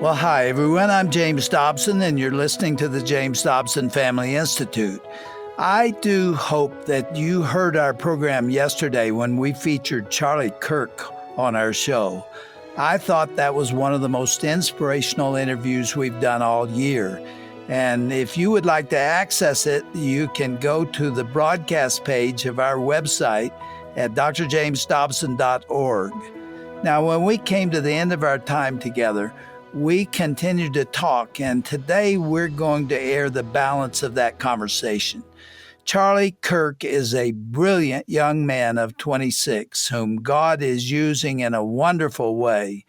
Well, hi, everyone. I'm James Dobson, and you're listening to the James Dobson Family Institute. I do hope that you heard our program yesterday when we featured Charlie Kirk on our show. I thought that was one of the most inspirational interviews we've done all year. And if you would like to access it, you can go to the broadcast page of our website at drjamesdobson.org. Now, when we came to the end of our time together, we continued to talk, and today we're going to air the balance of that conversation. Charlie Kirk is a brilliant young man of 26 whom God is using in a wonderful way.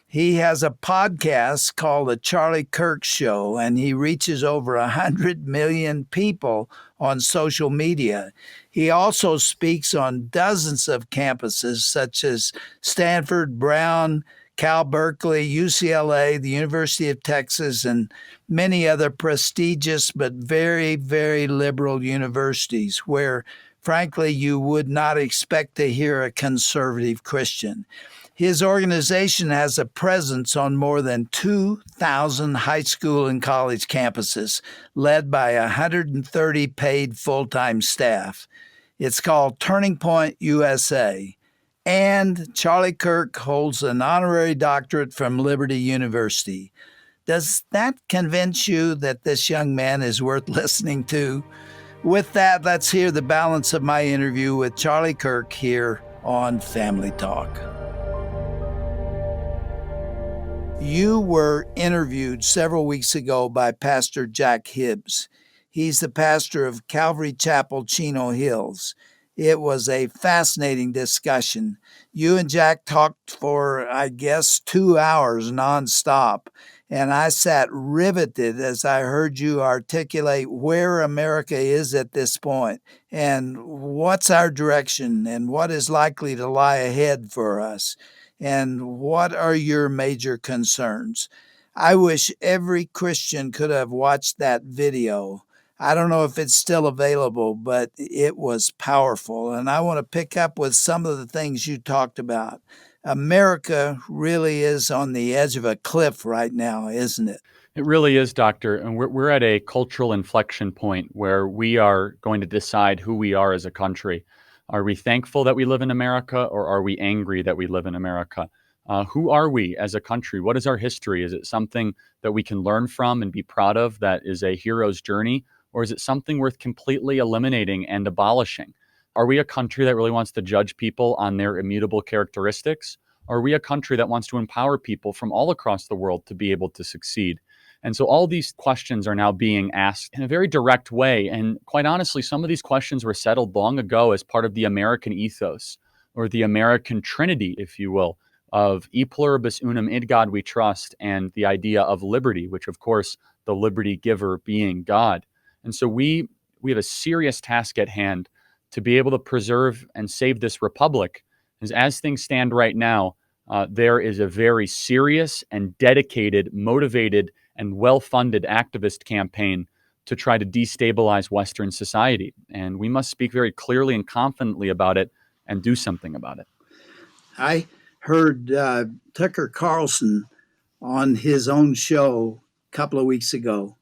He has a podcast called The Charlie Kirk Show, and he reaches over 100 million people on social media. He also speaks on dozens of campuses such as Stanford, Brown, Cal Berkeley, UCLA, the University of Texas, and many other prestigious but very, very liberal universities where, frankly, you would not expect to hear a conservative Christian. His organization has a presence on more than 2,000 high school and college campuses, led by 130 paid full-time staff. It's called Turning Point USA. And Charlie Kirk holds an honorary doctorate from Liberty University. Does that convince you that this young man is worth listening to? With that, let's hear the balance of my interview with Charlie Kirk here on Family Talk. You were interviewed several weeks ago by Pastor Jack Hibbs. He's the pastor of Calvary Chapel, Chino Hills. It was a fascinating discussion. You and Jack talked for, 2 hours nonstop, and I sat riveted as I heard you articulate where America is at this point and what's our direction and what is likely to lie ahead for us and what are your major concerns. I wish every Christian could have watched that video. I don't know if it's still available, but it was powerful. And I want to pick up with some of the things you talked about. America really is on the edge of a cliff right now, isn't it? It really is, Doctor. And we're at a cultural inflection point where we are going to decide who we are as a country. Are we thankful that we live in America, or are we angry that we live in America? Who are we as a country? What is our history? Is it something that we can learn from and be proud of that is a hero's journey? Or is it something worth completely eliminating and abolishing? Are we a country that really wants to judge people on their immutable characteristics? Or are we a country that wants to empower people from all across the world to be able to succeed? And so all these questions are now being asked in a very direct way. And quite honestly, some of these questions were settled long ago as part of the American ethos, or the American Trinity, if you will, of e pluribus unum, in God we trust, and the idea of liberty, which of course, the liberty giver being God. And so we have a serious task at hand to be able to preserve and save this republic. As things stand right now, there is a very serious and dedicated, motivated, and well-funded activist campaign to try to destabilize Western society. And we must speak very clearly and confidently about it and do something about it. I heard Tucker Carlson on his own show a couple of weeks ago.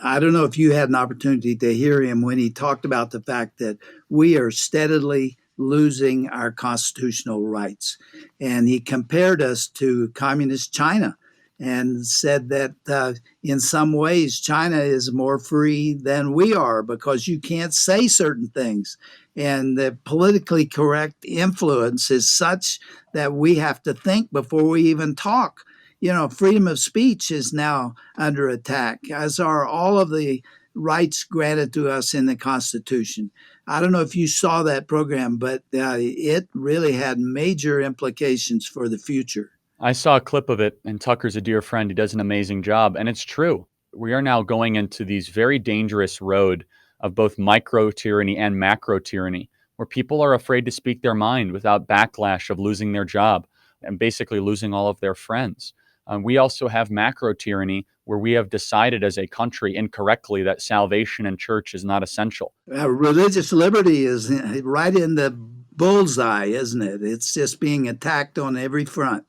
I don't know if you had an opportunity to hear him when he talked about the fact that we are steadily losing our constitutional rights. And he compared us to communist China and said that in some ways China is more free than we are because you can't say certain things. And the politically correct influence is such that we have to think before we even talk. You know, freedom of speech is now under attack, as are all of the rights granted to us in the Constitution. I don't know if you saw that program, but it really had major implications for the future. I saw a clip of it, and Tucker's a dear friend. He does an amazing job, and it's true. We are now going into these very dangerous road of both micro tyranny and macro tyranny, where people are afraid to speak their mind without backlash of losing their job and basically losing all of their friends. We also have macro tyranny, where we have decided as a country incorrectly that salvation and church is not essential. Religious liberty is right in the bullseye, isn't it? It's just being attacked on every front.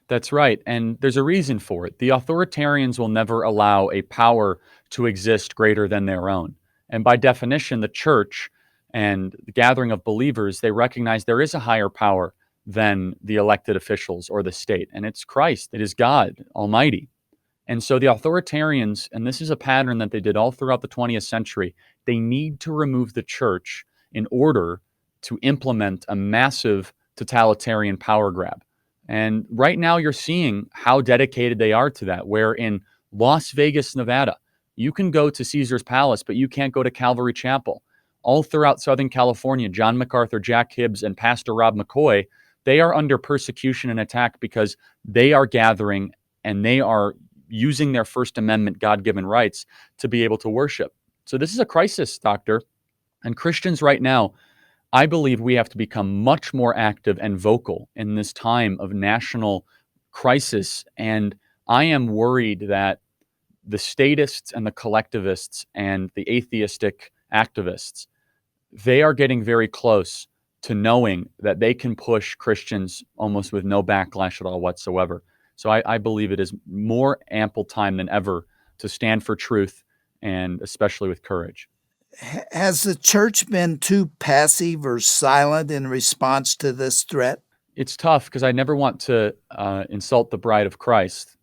That's right. And there's a reason for it. The authoritarians will never allow a power to exist greater than their own. And by definition, the church and the gathering of believers, they recognize there is a higher power than the elected officials or the state. And it's Christ, it is God Almighty. And so the authoritarians, and this is a pattern that they did all throughout the 20th century, they need to remove the church in order to implement a massive totalitarian power grab. And right now you're seeing how dedicated they are to that, where in Las Vegas, Nevada, you can go to Caesar's Palace, but you can't go to Calvary Chapel. All throughout Southern California, John MacArthur, Jack Hibbs, and Pastor Rob McCoy, they are under persecution and attack because they are gathering and they are using their First Amendment God-given rights to be able to worship. So this is a crisis, Doctor. And Christians right now, I believe we have to become much more active and vocal in this time of national crisis. And I am worried that the statists and the collectivists and the atheistic activists, they are getting very close to knowing that they can push Christians almost with no backlash at all whatsoever. So I believe it is more ample time than ever to stand for truth, and especially with courage. Has the church been too passive or silent in response to this threat? It's tough because I never want to insult the bride of Christ.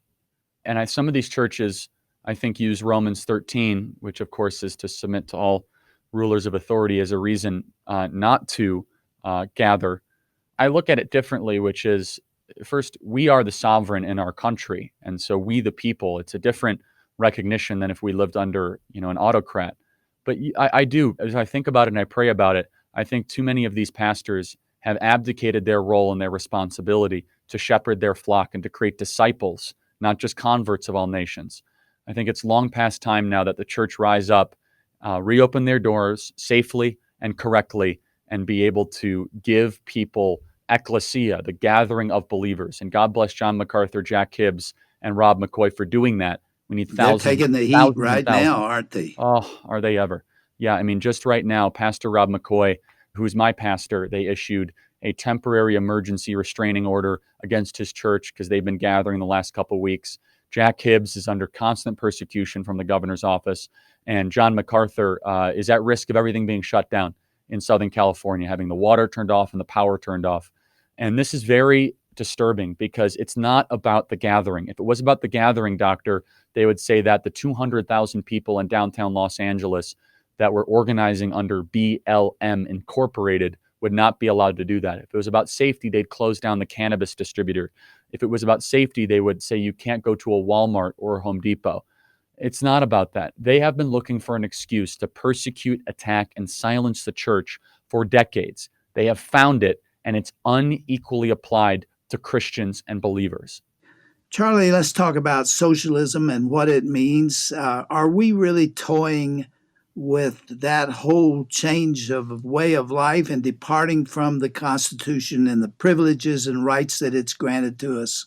And some of these churches, I think, use Romans 13, which of course is to submit to all rulers of authority, as a reason not to gather. I look at it differently, which is, first, we are the sovereign in our country. And so we, the people, it's a different recognition than if we lived under, an autocrat. But I do, as I think about it and I pray about it, I think too many of these pastors have abdicated their role and their responsibility to shepherd their flock and to create disciples, not just converts of all nations. I think it's long past time now that the church rise up, reopen their doors safely and correctly, and be able to give people ecclesia, the gathering of believers. And God bless John MacArthur, Jack Hibbs, and Rob McCoy for doing that. We need They're thousands, taking the heat thousands and right now, thousands. aren't they? Oh, are they ever? Yeah, I mean, just right now, Pastor Rob McCoy, who's my pastor, they issued a temporary emergency restraining order against his church because they've been gathering the last couple of weeks. Jack Hibbs is under constant persecution from the governor's office, and John MacArthur is at risk of everything being shut down in Southern California, having the water turned off and the power turned off. And this is very disturbing because it's not about the gathering. If it was about the gathering, Doctor, they would say that the 200,000 people in downtown Los Angeles that were organizing under BLM Incorporated would not be allowed to do that. If it was about safety, they'd close down the cannabis distributor. If it was about safety, they would say you can't go to a Walmart or a Home Depot. It's not about that. They have been looking for an excuse to persecute, attack, and silence the church for decades. They have found it, and it's unequally applied to Christians and believers. Charlie, let's talk about socialism and what it means. Are we really toying with that whole change of way of life and departing from the Constitution and the privileges and rights that it's granted to us?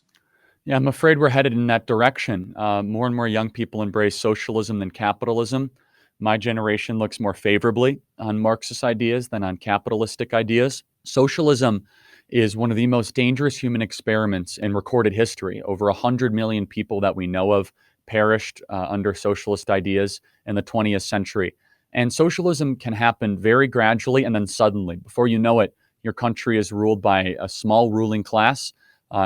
Yeah, I'm afraid we're headed in that direction. More and more young people embrace socialism than capitalism. My generation looks more favorably on Marxist ideas than on capitalistic ideas. Socialism is one of the most dangerous human experiments in recorded history. Over 100 million people that we know of perished under socialist ideas in the 20th century. And socialism can happen very gradually and then suddenly. Before you know it, your country is ruled by a small ruling class.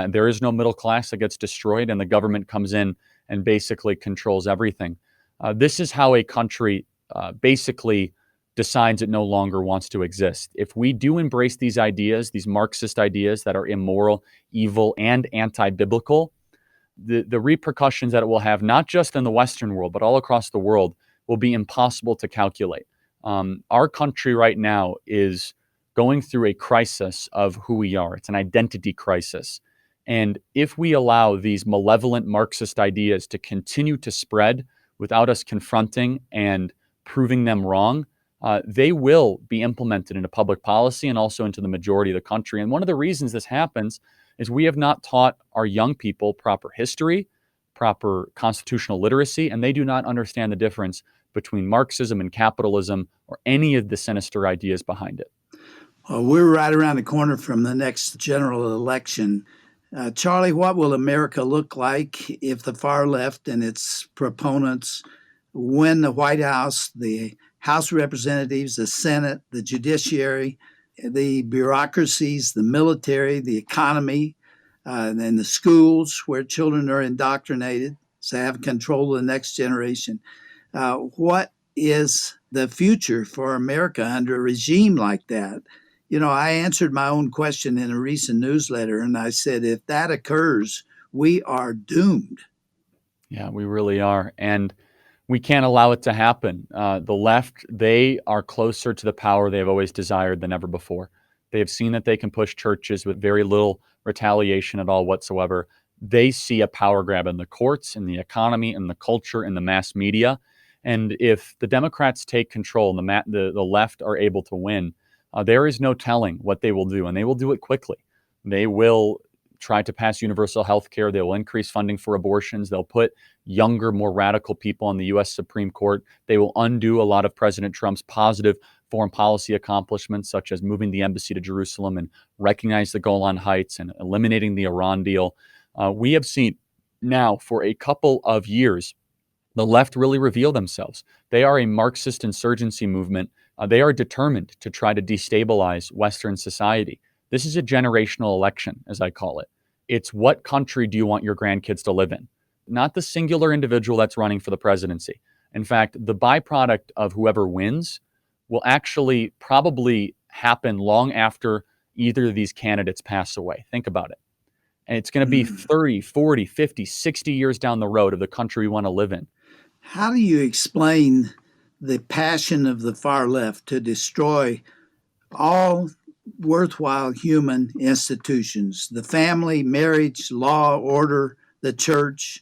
There is no middle class that gets destroyed, and the government comes in and basically controls everything. This is how a country basically decides it no longer wants to exist. If we do embrace these ideas, these Marxist ideas that are immoral, evil, and anti-biblical, the repercussions that it will have, not just in the Western world, but all across the world, will be impossible to calculate. Our country right now is going through a crisis of who we are. It's an identity crisis. And if we allow these malevolent Marxist ideas to continue to spread without us confronting and proving them wrong, they will be implemented into public policy and also into the majority of the country. And one of the reasons this happens is we have not taught our young people proper history, proper constitutional literacy, and they do not understand the difference between Marxism and capitalism or any of the sinister ideas behind it. Well, we're right around the corner from the next general election. Charlie, what will America look like if the far left and its proponents win the White House, the House of Representatives, the Senate, the judiciary, the bureaucracies, the military, the economy, and the schools where children are indoctrinated to have control of the next generation? What is the future for America under a regime like that? I answered my own question in a recent newsletter, and I said, if that occurs, we are doomed. Yeah, we really are. And we can't allow it to happen. The left, they are closer to the power they have always desired than ever before. They have seen that they can push churches with very little retaliation at all whatsoever. They see a power grab in the courts, in the economy, in the culture, in the mass media. And if the Democrats take control and the left are able to win, there is no telling what they will do, and they will do it quickly. They will try to pass universal health care. They will increase funding for abortions. They'll put younger, more radical people on the U.S. Supreme Court. They will undo a lot of President Trump's positive foreign policy accomplishments, such as moving the embassy to Jerusalem and recognize the Golan Heights and eliminating the Iran deal. We have seen now for a couple of years the left really reveal themselves. They are a Marxist insurgency movement. They are determined to try to destabilize Western society. This is a generational election, as I call it. It's what country do you want your grandkids to live in? Not the singular individual that's running for the presidency. In fact, the byproduct of whoever wins will actually probably happen long after either of these candidates pass away. Think about it. And it's going to be 30, 40, 50, 60 years down the road of the country we want to live in. How do you explain the passion of the far left to destroy all worthwhile human institutions, the family, marriage, law, order, the church,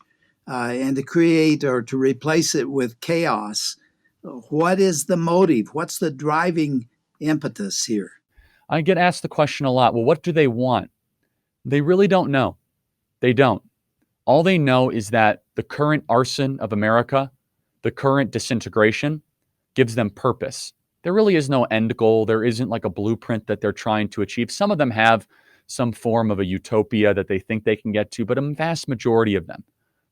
and to create or to replace it with chaos? What is the motive? What's the driving impetus here? I get asked the question a lot. Well, what do they want? They really don't know. They don't. All they know is that the current arson of America, the current disintegration, gives them purpose. There really is no end goal. There isn't like a blueprint that they're trying to achieve. Some of them have some form of a utopia that they think they can get to, but a vast majority of them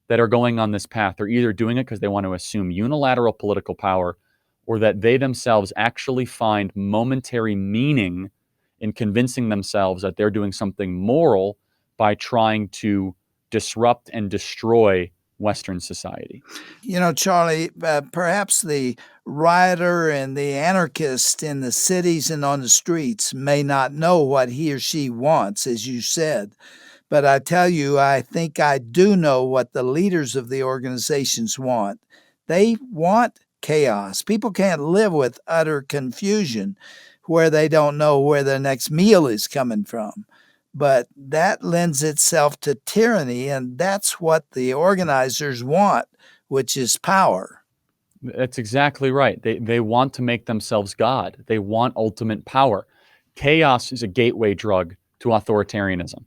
that are going on this path are either doing it because they want to assume unilateral political power or that they themselves actually find momentary meaning in convincing themselves that they're doing something moral by trying to disrupt and destroy Western society. Charlie, perhaps the rioter and the anarchist in the cities and on the streets may not know what he or she wants, as you said. But I tell you, I think I do know what the leaders of the organizations want. They want chaos. People can't live with utter confusion where they don't know where their next meal is coming from. But that lends itself to tyranny, and that's what the organizers want, which is power. That's exactly right. They want to make themselves God. They want ultimate power. Chaos is a gateway drug to authoritarianism.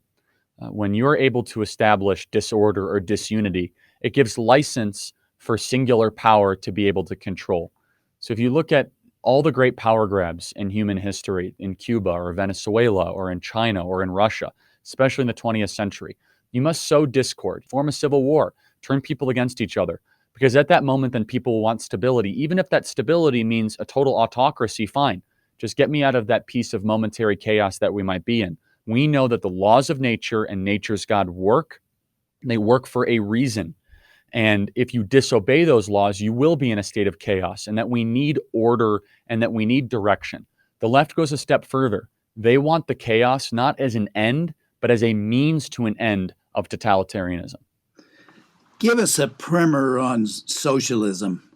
When you're able to establish disorder or disunity, it gives license for singular power to be able to control. So if you look at all the great power grabs in human history in Cuba or Venezuela or in China or in Russia, especially in the 20th century, you must sow discord, form a civil war, turn people against each other. Because at that moment, then people want stability. Even if that stability means a total autocracy, fine. Just get me out of that piece of momentary chaos that we might be in. We know that the laws of nature and nature's God work. They work for a reason. And if you disobey those laws, you will be in a state of chaos, and that we need order and that we need direction. The left goes a step further. They want the chaos not as an end, but as a means to an end of totalitarianism. Give us a primer on socialism.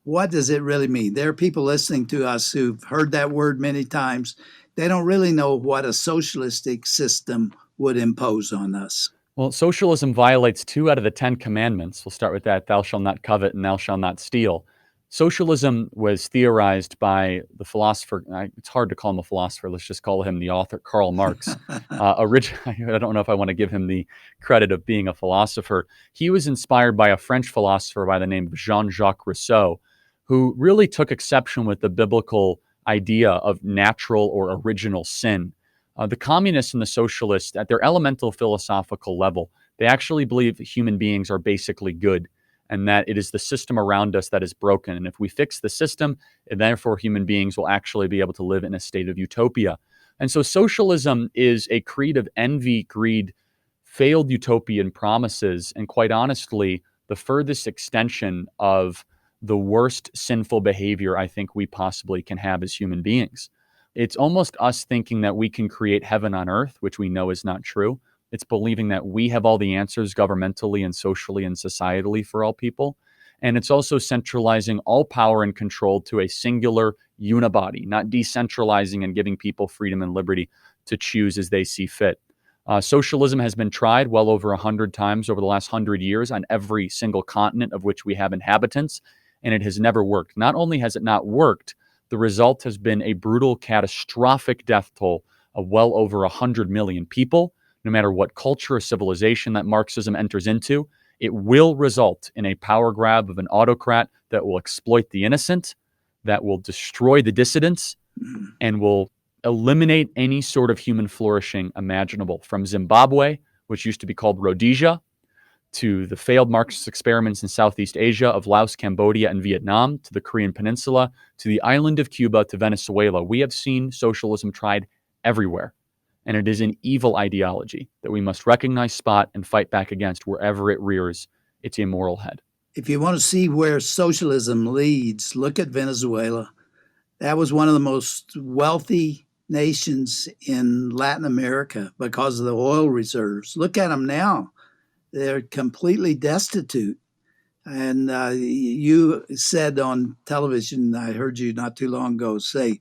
What does it really mean? There are people listening to us who've heard that word many times. They don't really know what a socialistic system would impose on us. Well, socialism violates 2 out of the 10 commandments. We'll start with that. Thou shalt not covet and thou shalt not steal. Socialism was theorized by the philosopher. It's hard to call him a philosopher. Let's just call him the author, Karl Marx. I don't know if I want to give him the credit of being a philosopher. He was inspired by a French philosopher by the name of Jean-Jacques Rousseau, who really took exception with the biblical idea of natural or original sin. The communists and the socialists, at their elemental philosophical level, they actually believe that human beings are basically good and that it is the system around us that is broken. And if we fix the system, and therefore human beings will actually be able to live in a state of utopia. And so socialism is a creed of envy, greed, failed utopian promises, and quite honestly, the furthest extension of the worst sinful behavior I think we possibly can have as human beings. It's almost us thinking that we can create heaven on earth, which we know is not true. It's believing that we have all the answers governmentally and socially and societally for all people. And it's also centralizing all power and control to a singular unibody, not decentralizing and giving people freedom and liberty to choose as they see fit. Socialism has been tried well over 100 times over the last 100 years on every single continent of which we have inhabitants, and it has never worked. Not only has it not worked, the result has been a brutal, catastrophic death toll of well over 100 million people. No matter what culture or civilization that Marxism enters into, it will result in a power grab of an autocrat that will exploit the innocent, that will destroy the dissidents, and will eliminate any sort of human flourishing imaginable, from Zimbabwe, which used to be called Rhodesia, to the failed Marxist experiments in Southeast Asia of Laos, Cambodia, and Vietnam, to the Korean Peninsula, to the island of Cuba, to Venezuela. We have seen socialism tried everywhere, and it is an evil ideology that we must recognize, spot, and fight back against wherever it rears its immoral head. If you want to see where socialism leads, look at Venezuela. That was one of the most wealthy nations in Latin America because of the oil reserves. Look at them now. They're completely destitute. And you said on television, I heard you not too long ago say,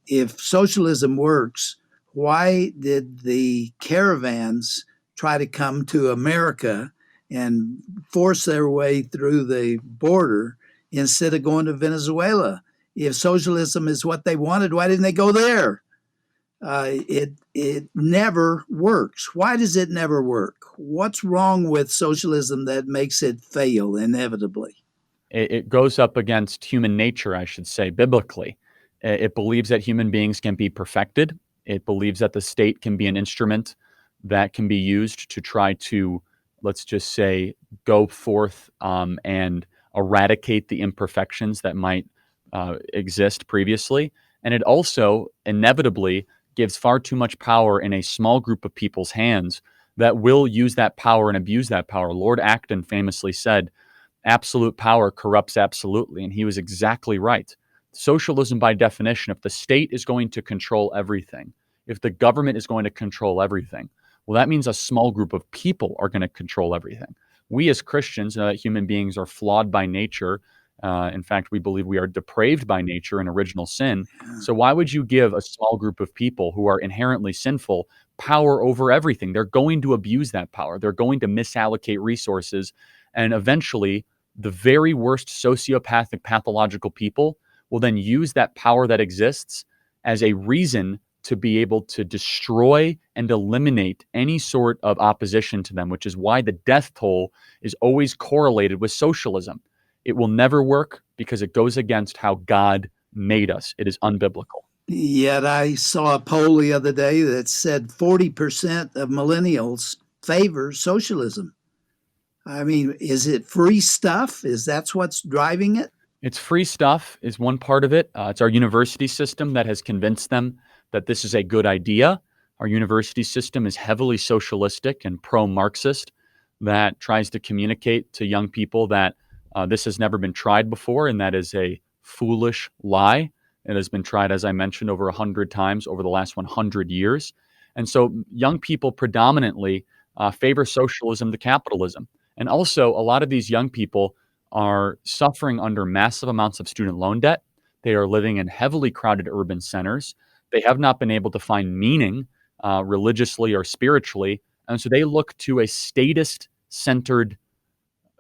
if socialism works, why did the caravans try to come to America and force their way through the border instead of going to Venezuela? If socialism is what they wanted, why didn't they go there? It never works. Why does it never work? What's wrong with socialism that makes it fail inevitably? It goes up against human nature, I should say, biblically. It believes that human beings can be perfected. It believes that the state can be an instrument that can be used to try to, let's just say, go forth and eradicate the imperfections that might exist previously. And it also inevitably gives far too much power in a small group of people's hands that will use that power and abuse that power. Lord Acton famously said, absolute power corrupts absolutely. And he was exactly right. Socialism, by definition, if the state is going to control everything, if the government is going to control everything, well, that means a small group of people are going to control everything. We as Christians know that human beings are flawed by nature. In fact, we believe we are depraved by nature in original sin. So why would you give a small group of people who are inherently sinful power over everything? They're going to abuse that power. They're going to misallocate resources. And eventually, the very worst sociopathic, pathological people will then use that power that exists as a reason to be able to destroy and eliminate any sort of opposition to them, which is why the death toll is always correlated with socialism. It will never work because it goes against how God made us. It is unbiblical. Yet I saw a poll the other day that said 40% of millennials favor socialism. I mean, is it free stuff? Is that what's driving it? It's free stuff is one part of it. It's our university system that has convinced them that this is a good idea. Our university system is heavily socialistic and pro-Marxist, that tries to communicate to young people that this has never been tried before, and that is a foolish lie. It has been tried, as I mentioned, over 100 times over the last 100 years. And so young people predominantly favor socialism to capitalism. And also, a lot of these young people are suffering under massive amounts of student loan debt. They are living in heavily crowded urban centers. They have not been able to find meaning religiously or spiritually. And so they look to a statist-centered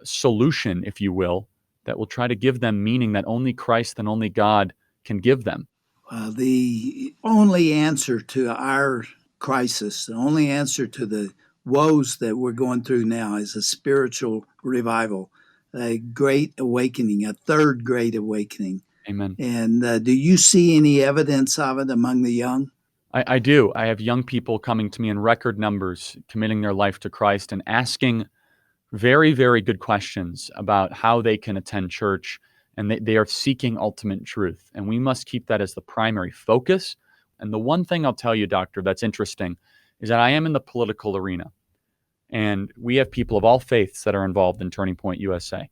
solution, if you will, that will try to give them meaning that only Christ and only God can give them. The only answer to our crisis, the only answer to the woes that we're going through now is a spiritual revival, a great awakening, a third great awakening. Amen. And do you see any evidence of it among the young? I do. I have young people coming to me in record numbers, committing their life to Christ and asking very, very good questions about how they can attend church, and they are seeking ultimate truth. And we must keep that as the primary focus. And the one thing I'll tell you, Doctor, that's interesting is that I am in the political arena, and we have people of all faiths that are involved in Turning Point USA.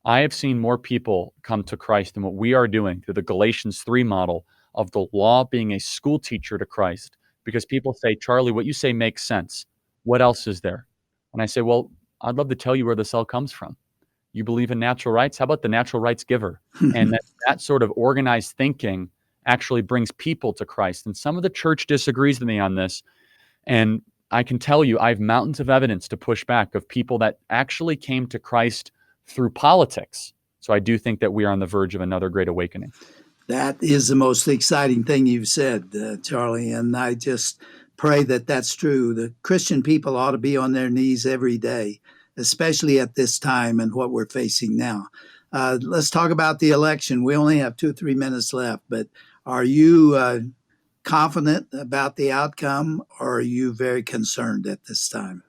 I have seen more people come to Christ than what we are doing through the Galatians 3 model of the law being a school teacher to Christ. Because people say, Charlie, what you say makes sense. What else is there? And I say, well, I'd love to tell you where this all comes from. You believe in natural rights? How about the natural rights giver? And that sort of organized thinking actually brings people to Christ. And some of the church disagrees with me on this. And I can tell you, I have mountains of evidence to push back of people that actually came to Christ through politics. So I do think that we are on the verge of another great awakening. That is the most exciting thing you've said, Charlie, and I just pray that that's true. The Christian people ought to be on their knees every day, especially at this time and what we're facing now. Let's talk about the election. We only have 2 or 3 minutes left, but are you confident about the outcome, or are you very concerned at this time?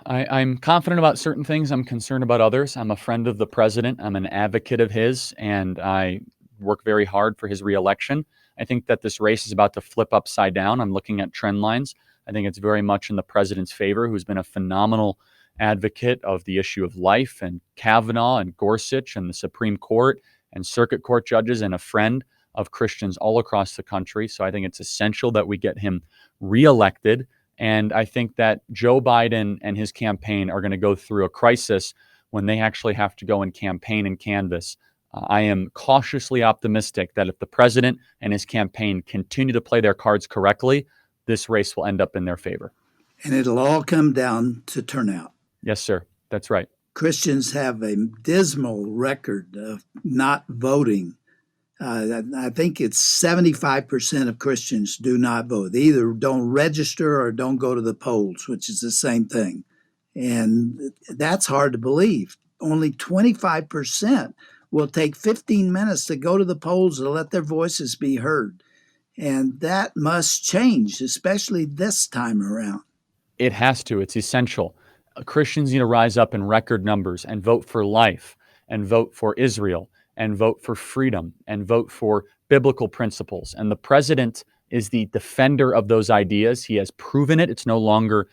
I'm confident about certain things. I'm concerned about others. I'm a friend of the president. I'm an advocate of his, and I work very hard for his reelection. I think that this race is about to flip upside down. I'm looking at trend lines. I think it's very much in the president's favor, who's been a phenomenal advocate of the issue of life, and Kavanaugh and Gorsuch and the Supreme Court and circuit court judges, and a friend of Christians all across the country. So I think it's essential that we get him reelected. And I think that Joe Biden and his campaign are going to go through a crisis when they actually have to go and campaign and canvass. I am cautiously optimistic that if the president and his campaign continue to play their cards correctly, this race will end up in their favor. And it'll all come down to turnout. Yes, sir. That's right. Christians have a dismal record of not voting. I think it's 75% of Christians do not vote. They either don't register or don't go to the polls, which is the same thing. And that's hard to believe. Only 25% will take 15 minutes to go to the polls to let their voices be heard. And that must change, especially this time around. It has to. It's essential. Christians need to rise up in record numbers and vote for life, and vote for Israel, and vote for freedom, and vote for biblical principles. And the president is the defender of those ideas. He has proven it. It's no longer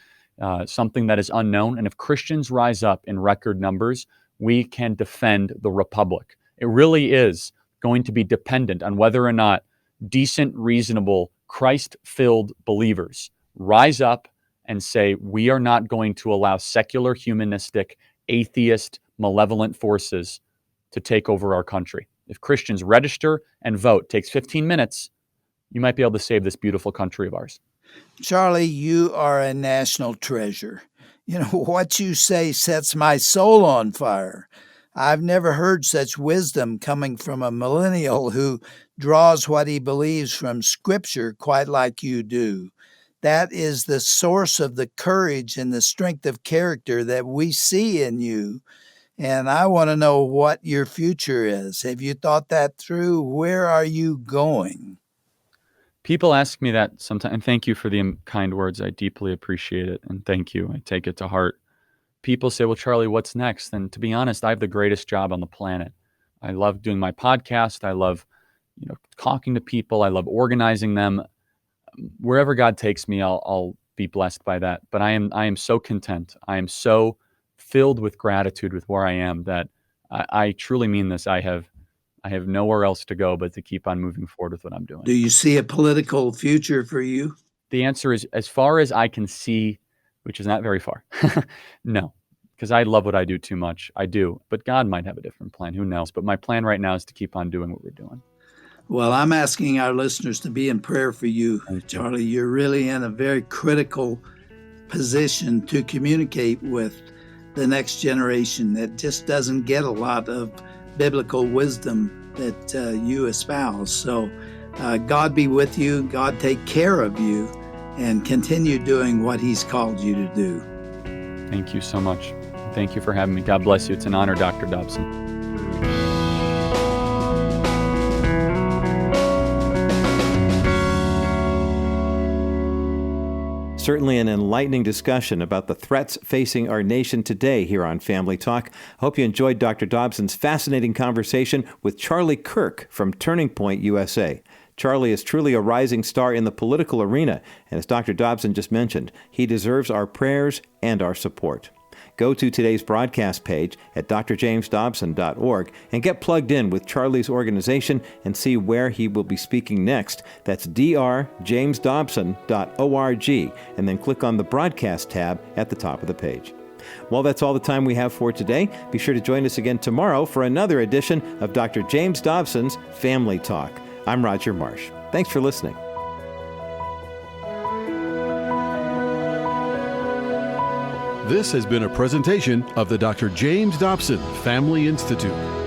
something that is unknown. And if Christians rise up in record numbers, we can defend the republic. It really is going to be dependent on whether or not decent, reasonable, Christ-filled believers rise up and say, we are not going to allow secular, humanistic, atheist, malevolent forces to take over our country. If Christians register and vote, takes 15 minutes, you might be able to save this beautiful country of ours. Charlie, you are a national treasure. You know, what you say sets my soul on fire. I've never heard such wisdom coming from a millennial who draws what he believes from Scripture quite like you do. That is the source of the courage and the strength of character that we see in you. And I want to know what your future is. Have you thought that through? Where are you going? People ask me that sometimes, and thank you for the kind words. I deeply appreciate it, and thank you. I take it to heart. People say, well, Charlie, what's next? And to be honest, I have the greatest job on the planet. I love doing my podcast. I love, talking to people. I love organizing them. Wherever God takes me, I'll be blessed by that. But I am so content. I am so filled with gratitude with where I am that I truly mean this. I have nowhere else to go but to keep on moving forward with what I'm doing. Do you see a political future for you? The answer is, as far as I can see, which is not very far, no, because I love what I do too much. I do, but God might have a different plan. Who knows? But my plan right now is to keep on doing what we're doing. Well, I'm asking our listeners to be in prayer for you, Charlie. You're really in a very critical position to communicate with the next generation that just doesn't get a lot of biblical wisdom that you espouse. So God be with you. God take care of you and continue doing what he's called you to do. Thank you so much. Thank you for having me. God bless you. It's an honor, Dr. Dobson. Certainly an enlightening discussion about the threats facing our nation today here on Family Talk. I hope you enjoyed Dr. Dobson's fascinating conversation with Charlie Kirk from Turning Point USA. Charlie is truly a rising star in the political arena, and as Dr. Dobson just mentioned, he deserves our prayers and our support. Go to today's broadcast page at drjamesdobson.org and get plugged in with Charlie's organization and see where he will be speaking next. That's drjamesdobson.org, and then click on the broadcast tab at the top of the page. Well, that's all the time we have for today. Be sure to join us again tomorrow for another edition of Dr. James Dobson's Family Talk. I'm Roger Marsh. Thanks for listening. This has been a presentation of the Dr. James Dobson Family Institute.